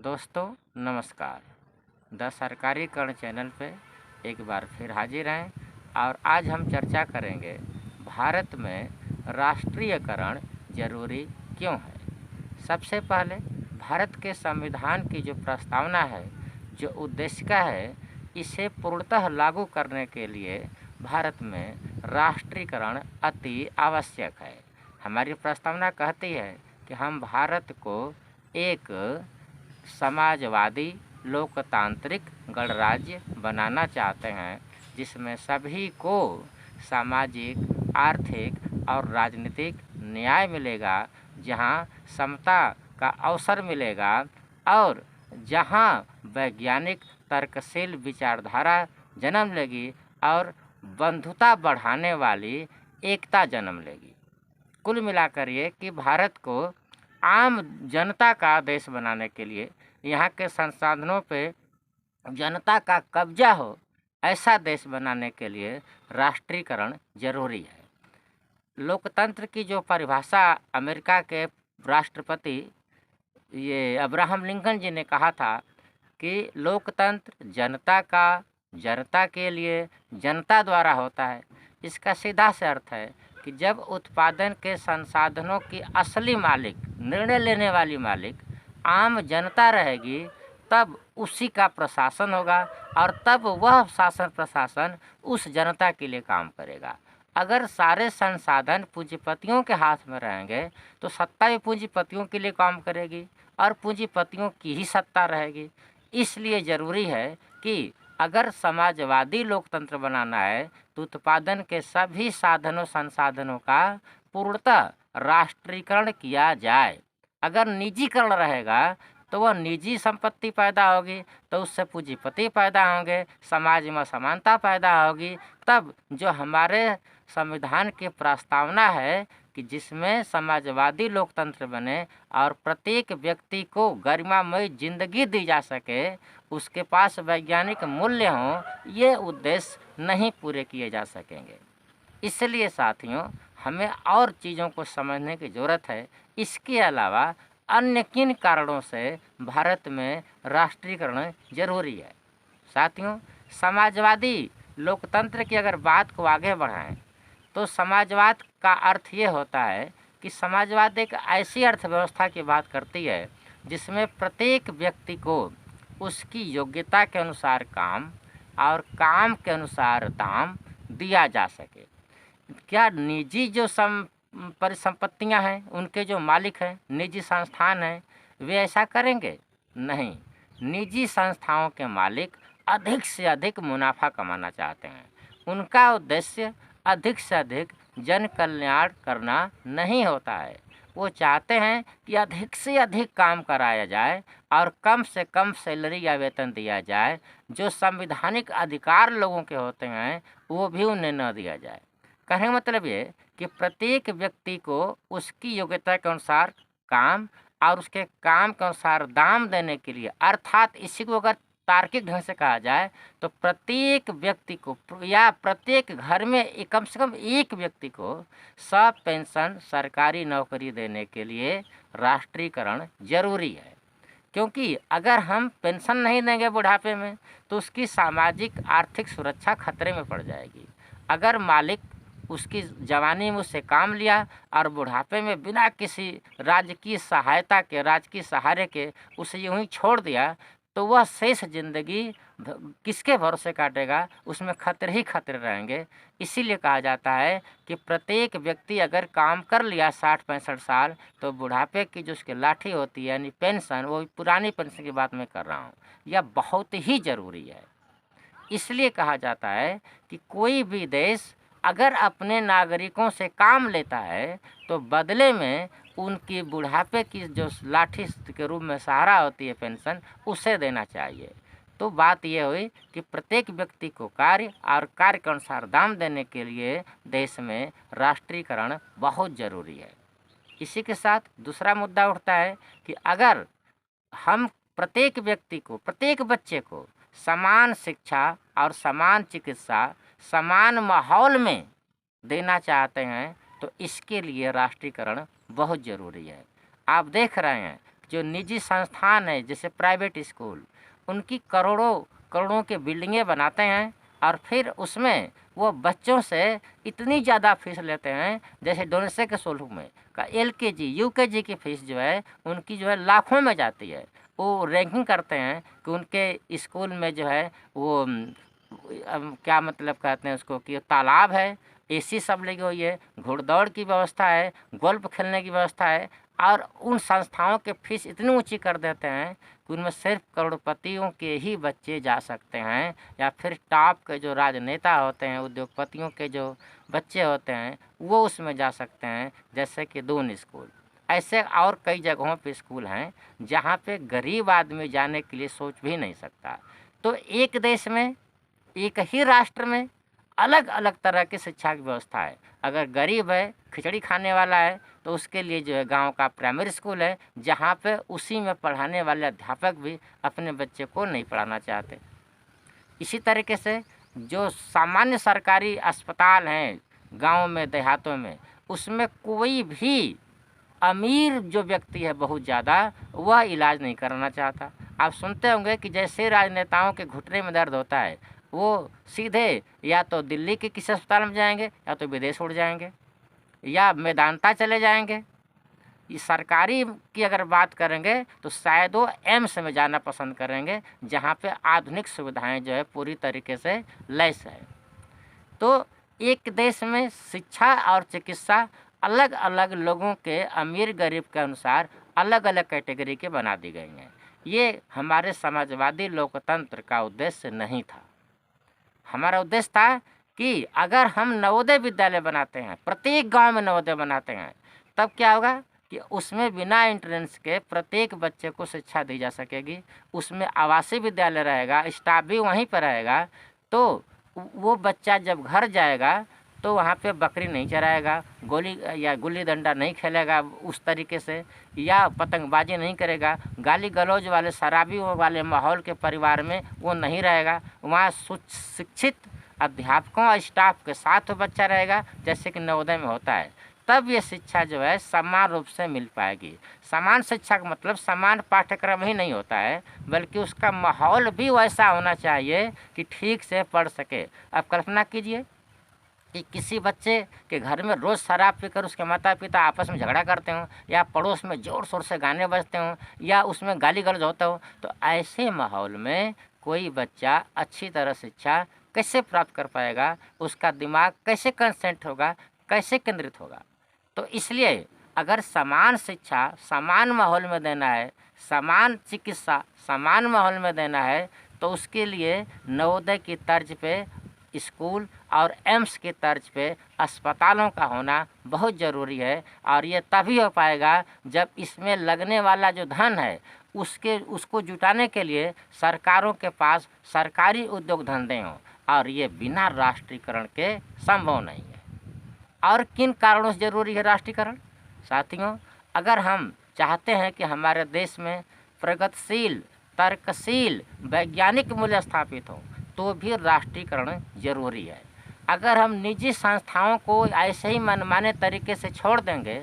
दोस्तों नमस्कार। The सरकारीकरण channel पे एक बार फिर हाजिर हैं और आज हम चर्चा करेंगे भारत में राष्ट्रीयकरण जरूरी क्यों है। सबसे पहले भारत के संविधान की जो प्रस्तावना है, जो उद्देशिका है, इसे पूर्णतः लागू करने के लिए भारत में राष्ट्रीयकरण अति आवश्यक है। हमारी प्रस्तावना कहती है कि हम भारत को एक समाजवादी लोकतांत्रिक गणराज्य बनाना चाहते हैं, जिसमें सभी को सामाजिक, आर्थिक और राजनीतिक न्याय मिलेगा, जहां समता का अवसर मिलेगा और जहां वैज्ञानिक तर्कशील विचारधारा जन्म लेगी और बंधुता बढ़ाने वाली एकता जन्म लेगी। कुल मिलाकर ये कि भारत को आम जनता का देश बनाने के लिए, यहाँ के संसाधनों पे जनता का कब्जा हो, ऐसा देश बनाने के लिए राष्ट्रीयकरण जरूरी है। लोकतंत्र की जो परिभाषा अमेरिका के राष्ट्रपति ये अब्राहम लिंकन जी ने कहा था कि लोकतंत्र जनता का, जनता के लिए, जनता द्वारा होता है। इसका सीधा से अर्थ है कि जब उत्पादन के संसाधनों की असली मालिक, निर्णय लेने वाली मालिक आम जनता रहेगी, तब उसी का प्रशासन होगा और तब वह शासन प्रशासन उस जनता के लिए काम करेगा। अगर सारे संसाधन पूंजीपतियों के हाथ में रहेंगे तो सत्ता भी पूंजीपतियों के लिए काम करेगी और पूंजीपतियों की ही सत्ता रहेगी। इसलिए ज़रूरी है कि अगर समाजवादी लोकतंत्र बनाना है तो उत्पादन के सभी साधनों संसाधनों का पूर्णतः राष्ट्रीयकरण किया जाए। अगर निजीकरण रहेगा तो वह निजी संपत्ति पैदा होगी, तो उससे पूंजीपति पैदा होंगे, समाज में असमानता पैदा होगी। तब जो हमारे संविधान की प्रस्तावना है कि जिसमें समाजवादी लोकतंत्र बने और प्रत्येक व्यक्ति को गरिमामय जिंदगी दी जा सके, उसके पास वैज्ञानिक मूल्य हों, ये उद्देश्य नहीं पूरे किए जा सकेंगे। इसलिए साथियों, हमें और चीज़ों को समझने की ज़रूरत है। इसके अलावा अन्य किन कारणों से भारत में राष्ट्रीयकरण जरूरी है। साथियों, समाजवादी लोकतंत्र की अगर बात को आगे बढ़ाएं तो समाजवाद का अर्थ ये होता है कि समाजवाद एक ऐसी अर्थव्यवस्था की बात करती है जिसमें प्रत्येक व्यक्ति को उसकी योग्यता के अनुसार काम और काम के अनुसार दाम दिया जा सके। क्या निजी जो परिसंपत्तियां हैं, उनके जो मालिक हैं, निजी संस्थान हैं, वे ऐसा करेंगे? नहीं। निजी संस्थाओं के मालिक अधिक से अधिक मुनाफा कमाना चाहते हैं। उनका उद्देश्य अधिक से अधिक जन कल्याण करना नहीं होता है। वो चाहते हैं कि अधिक से अधिक काम कराया जाए और कम से कम सैलरी या वेतन दिया जाए। जो संवैधानिक अधिकार लोगों के होते हैं वो भी उन्हें न दिया जाए। कहने का मतलब ये कि प्रत्येक व्यक्ति को उसकी योग्यता के अनुसार काम और उसके काम के अनुसार दाम देने के लिए, अर्थात इसी को अगर तार्किक ढंग से कहा जाए तो प्रत्येक व्यक्ति को या प्रत्येक घर में कम से कम एक व्यक्ति को सब पेंशन सरकारी नौकरी देने के लिए राष्ट्रीयकरण जरूरी है। क्योंकि अगर हम पेंशन नहीं देंगे बुढ़ापे में तो उसकी सामाजिक आर्थिक सुरक्षा खतरे में पड़ जाएगी। अगर मालिक उसकी जवानी में उससे काम लिया और बुढ़ापे में बिना किसी राजकीय सहायता के, राजकीय सहारे के उसे यूं ही छोड़ दिया, तो वह शेष जिंदगी किसके भरोसे काटेगा? उसमें खतरे ही खतरे रहेंगे। इसीलिए कहा जाता है कि प्रत्येक व्यक्ति अगर काम कर लिया 60-65 साल, तो बुढ़ापे की जो उसकी लाठी होती है यानी पेंशन, वो पुरानी पेंशन की बात मैं कर रहा हूँ, यह बहुत ही ज़रूरी है। इसलिए कहा जाता है कि कोई भी देश अगर अपने नागरिकों से काम लेता है तो बदले में उनकी बुढ़ापे की जो लाठी के रूप में सहारा होती है पेंशन, उसे देना चाहिए। तो बात यह हुई कि प्रत्येक व्यक्ति को कार्य और कार्य के अनुसार दाम देने के लिए देश में राष्ट्रीयकरण बहुत ज़रूरी है। इसी के साथ दूसरा मुद्दा उठता है कि अगर हम प्रत्येक व्यक्ति को, प्रत्येक बच्चे को समान शिक्षा और समान चिकित्सा समान माहौल में देना चाहते हैं तो इसके लिए राष्ट्रीयकरण बहुत ज़रूरी है। आप देख रहे हैं जो निजी संस्थान है जैसे प्राइवेट स्कूल, उनकी करोड़ों करोड़ों के बिल्डिंगें बनाते हैं और फिर उसमें वो बच्चों से इतनी ज़्यादा फीस लेते हैं, जैसे डोनेशन के स्वरूप में का LKG UKG की फ़ीस जो है उनकी जो है लाखों में जाती है। वो रैंकिंग करते हैं कि उनके स्कूल में जो है वो क्या मतलब कहते हैं उसको कि तालाब है, AC सब लगी हुई है, घुड़दौड़ की व्यवस्था है, गोल्फ खेलने की व्यवस्था है, और उन संस्थाओं के फीस इतनी ऊंची कर देते हैं कि उनमें सिर्फ करोड़पतियों के ही बच्चे जा सकते हैं, या फिर टॉप के जो राजनेता होते हैं, उद्योगपतियों के जो बच्चे होते हैं वो उसमें जा सकते हैं, जैसे कि दून स्कूल। ऐसे और कई जगहों पे स्कूल हैं जहाँ पे गरीब आदमी जाने के लिए सोच भी नहीं सकता। तो एक देश में, एक ही राष्ट्र में अलग अलग तरह की शिक्षा की व्यवस्था है। अगर गरीब है, खिचड़ी खाने वाला है, तो उसके लिए जो है गांव का प्राइमरी स्कूल है, जहां पे उसी में पढ़ाने वाले अध्यापक भी अपने बच्चे को नहीं पढ़ाना चाहते। इसी तरीके से जो सामान्य सरकारी अस्पताल हैं गाँव में, देहातों में, उसमें कोई भी अमीर जो व्यक्ति है बहुत ज़्यादा, वह इलाज नहीं कराना चाहता। आप सुनते होंगे कि जैसे राजनेताओं के घुटने में दर्द होता है, वो सीधे या तो दिल्ली के किसी अस्पताल में जाएंगे, या तो विदेश उड़ जाएंगे, या मेदांता चले जाएंगे। ये सरकारी की अगर बात करेंगे तो शायद वो एम्स में जाना पसंद करेंगे, जहाँ पे आधुनिक सुविधाएं जो है पूरी तरीके से लैस है। तो एक देश में शिक्षा और चिकित्सा अलग अलग लोगों के, अमीर गरीब के अनुसार अलग अलग कैटेगरी के बना दी गई हैं। ये हमारे समाजवादी लोकतंत्र का उद्देश्य नहीं था। हमारा उद्देश्य था कि अगर हम नवोदय विद्यालय बनाते हैं, प्रत्येक गांव में नवोदय बनाते हैं, तब क्या होगा कि उसमें बिना एंट्रेंस के प्रत्येक बच्चे को शिक्षा दी जा सकेगी। उसमें आवासीय विद्यालय रहेगा, स्टाफ भी वहीं पर रहेगा। तो वो बच्चा जब घर जाएगा तो वहाँ पे बकरी नहीं चराएगा, गोली या गुल्ली डंडा नहीं खेलेगा उस तरीके से, या पतंगबाजी नहीं करेगा, गाली गलौज वाले शराबी वाले माहौल के परिवार में वो नहीं रहेगा। वहाँ शिक्षित अध्यापकों और स्टाफ के साथ वो बच्चा रहेगा, जैसे कि नवोदय में होता है। तब ये शिक्षा जो है समान रूप से मिल पाएगी। समान शिक्षा का मतलब समान पाठ्यक्रम ही नहीं होता है, बल्कि उसका माहौल भी वैसा होना चाहिए कि ठीक से पढ़ सके। अब कल्पना कीजिए कि किसी बच्चे के घर में रोज़ शराब पीकर उसके माता पिता आपस में झगड़ा करते हों, या पड़ोस में ज़ोर शोर से गाने बजते हों, या उसमें गाली गलौज होता हो, तो ऐसे माहौल में कोई बच्चा अच्छी तरह शिक्षा कैसे प्राप्त कर पाएगा? उसका दिमाग कैसे कंसंट्रेट होगा, कैसे केंद्रित होगा? तो इसलिए अगर समान शिक्षा समान माहौल में देना है, समान चिकित्सा समान माहौल में देना है, तो उसके लिए नवोदय की तर्ज पे स्कूल और एम्स की तर्ज पे अस्पतालों का होना बहुत ज़रूरी है। और ये तभी हो पाएगा जब इसमें लगने वाला जो धन है उसको जुटाने के लिए सरकारों के पास सरकारी उद्योग धंधे हों, और ये बिना राष्ट्रीयकरण के संभव नहीं है। और किन कारणों से ज़रूरी है राष्ट्रीयकरण? साथियों, अगर हम चाहते हैं कि हमारे देश में प्रगतिशील, तर्कशील, वैज्ञानिक मूल्य स्थापित हो, तो भी राष्ट्रीयकरण जरूरी है। अगर हम निजी संस्थाओं को ऐसे ही मनमाने तरीके से छोड़ देंगे,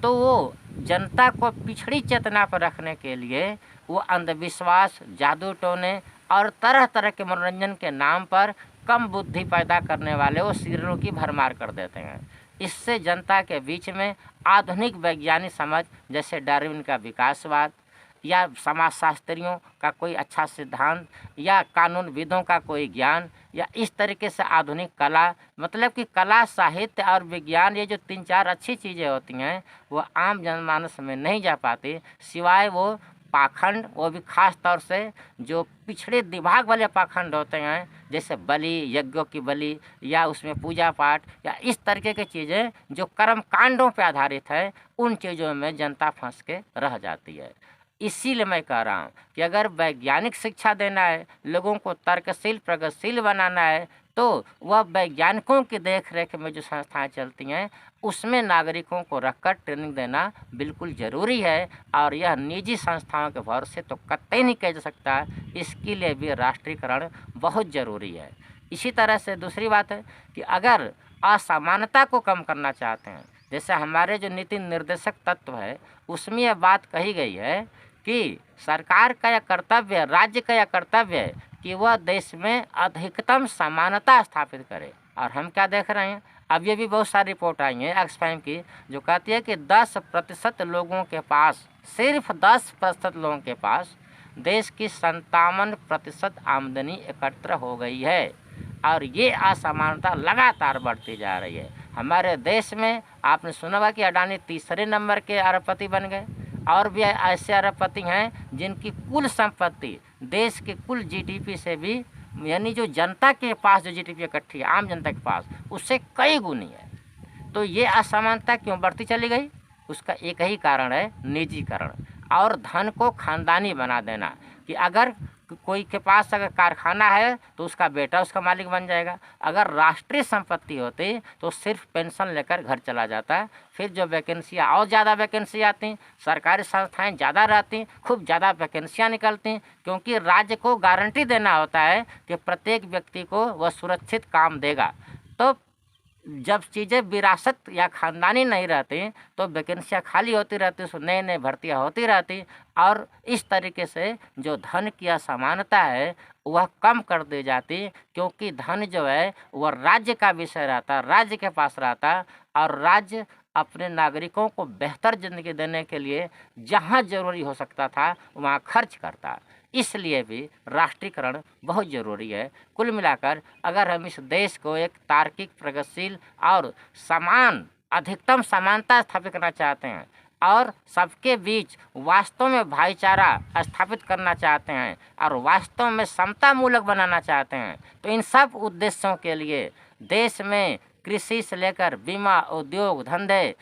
तो वो जनता को पिछड़ी चेतना पर रखने के लिए वो अंधविश्वास, जादू टोने और तरह तरह के मनोरंजन के नाम पर कम बुद्धि पैदा करने वाले वो सीरियलों की भरमार कर देते हैं। इससे जनता के बीच में आधुनिक वैज्ञानिक समझ, जैसे डार्विन का विकासवाद, या समाजशास्त्रियों का कोई अच्छा सिद्धांत, या कानूनविदों का कोई ज्ञान, या इस तरीके से आधुनिक कला, मतलब कि कला, साहित्य और विज्ञान, ये जो 3-4 अच्छी चीज़ें होती हैं वो आम जनमानस में नहीं जा पाती, सिवाय वो पाखंड, वो भी खास तौर से जो पिछड़े दिमाग वाले पाखंड होते हैं, जैसे बलि, यज्ञों की बलि, या उसमें पूजा पाठ, या इस तरीके की चीज़ें जो कर्म कांडों पर आधारित है, उन चीज़ों में जनता फंस के रह जाती है। इसीलिए मैं कह रहा हूँ कि अगर वैज्ञानिक शिक्षा देना है, लोगों को तर्कशील, प्रगतिशील बनाना है, तो वह वैज्ञानिकों की देख रेख में जो संस्थाएं चलती हैं उसमें नागरिकों को रखकर ट्रेनिंग देना बिल्कुल ज़रूरी है। और यह निजी संस्थाओं के भरोसे तो कतई नहीं किया जा सकता, इसके लिए भी राष्ट्रीयकरण बहुत ज़रूरी है। इसी तरह से दूसरी बात है कि अगर असमानता को कम करना चाहते हैं, जैसे हमारे जो नीति निर्देशक तत्व है उसमें यह बात कही गई है कि सरकार का यह कर्तव्य है, राज्य का यह कर्तव्य है कि वह देश में अधिकतम समानता स्थापित करे। और हम क्या देख रहे हैं, अब ये भी बहुत सारी रिपोर्ट आई है ऑक्सफैम की जो कहती है कि 10% लोगों के पास, सिर्फ 10% लोगों के पास देश की 57% आमदनी एकत्र हो गई है। और ये असमानता लगातार बढ़ती जा रही है हमारे देश में। आपने सुना होगा कि अडानी तीसरे नंबर के अरबपति बन गए, और भी ऐसे अरबपति हैं जिनकी कुल संपत्ति देश के कुल जीडीपी से भी, यानी जो जनता के पास जो जीडीपी इकट्ठी है आम जनता के पास, उससे कई गुनी है। तो ये असमानता क्यों बढ़ती चली गई? उसका एक ही कारण है, निजीकरण और धन को खानदानी बना देना। कि अगर कोई के पास अगर कारखाना है तो उसका बेटा उसका मालिक बन जाएगा, अगर राष्ट्रीय संपत्ति होती तो सिर्फ पेंशन लेकर घर चला जाता। फिर जो वैकेंसियाँ और ज़्यादा वैकेंसी आती, सरकारी संस्थाएं ज़्यादा रहती, खूब ज़्यादा वैकेंसियाँ निकलती, क्योंकि राज्य को गारंटी देना होता है कि प्रत्येक व्यक्ति को वह सुरक्षित काम देगा। तो जब चीज़ें विरासत या ख़ानदानी नहीं रहती तो वैकेंसियाँ खाली होती रहती, उसमें नए नए भर्तियाँ होती रहती, और इस तरीके से जो धन की असमानता है वह कम कर दी जाती। क्योंकि धन जो है वह राज्य का विषय रहता, राज्य के पास रहता, और राज्य अपने नागरिकों को बेहतर ज़िंदगी देने के लिए जहाँ ज़रूरी हो सकता था वहाँ खर्च करता। इसलिए भी राष्ट्रीयकरण बहुत ज़रूरी है। कुल मिलाकर अगर हम इस देश को एक तार्किक, प्रगतिशील और समान, अधिकतम समानता स्थापित करना चाहते हैं और सबके बीच वास्तव में भाईचारा स्थापित करना चाहते हैं और वास्तव में समता मूलक बनाना चाहते हैं, तो इन सब उद्देश्यों के लिए देश में कृषि से लेकर बीमा, उद्योग धंधे,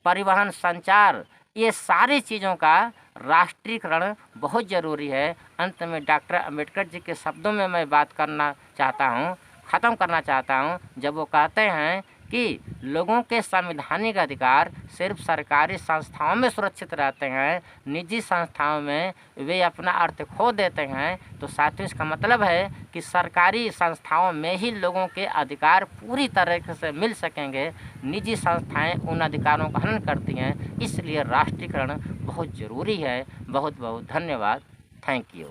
परिवहन, संचार, ये सारी चीज़ों का राष्ट्रीयकरण बहुत ज़रूरी है। अंत में डॉक्टर अंबेडकर जी के शब्दों में मैं बात करना चाहता हूँ, ख़त्म करना चाहता हूँ, जब वो कहते हैं कि लोगों के संवैधानिक अधिकार सिर्फ सरकारी संस्थाओं में सुरक्षित रहते हैं, निजी संस्थाओं में वे अपना अर्थ खो देते हैं। तो साथियों, इसका मतलब है कि सरकारी संस्थाओं में ही लोगों के अधिकार पूरी तरह से मिल सकेंगे, निजी संस्थाएं उन अधिकारों का हनन करती हैं। इसलिए राष्ट्रीयकरण बहुत ज़रूरी है। बहुत बहुत धन्यवाद। Thank you.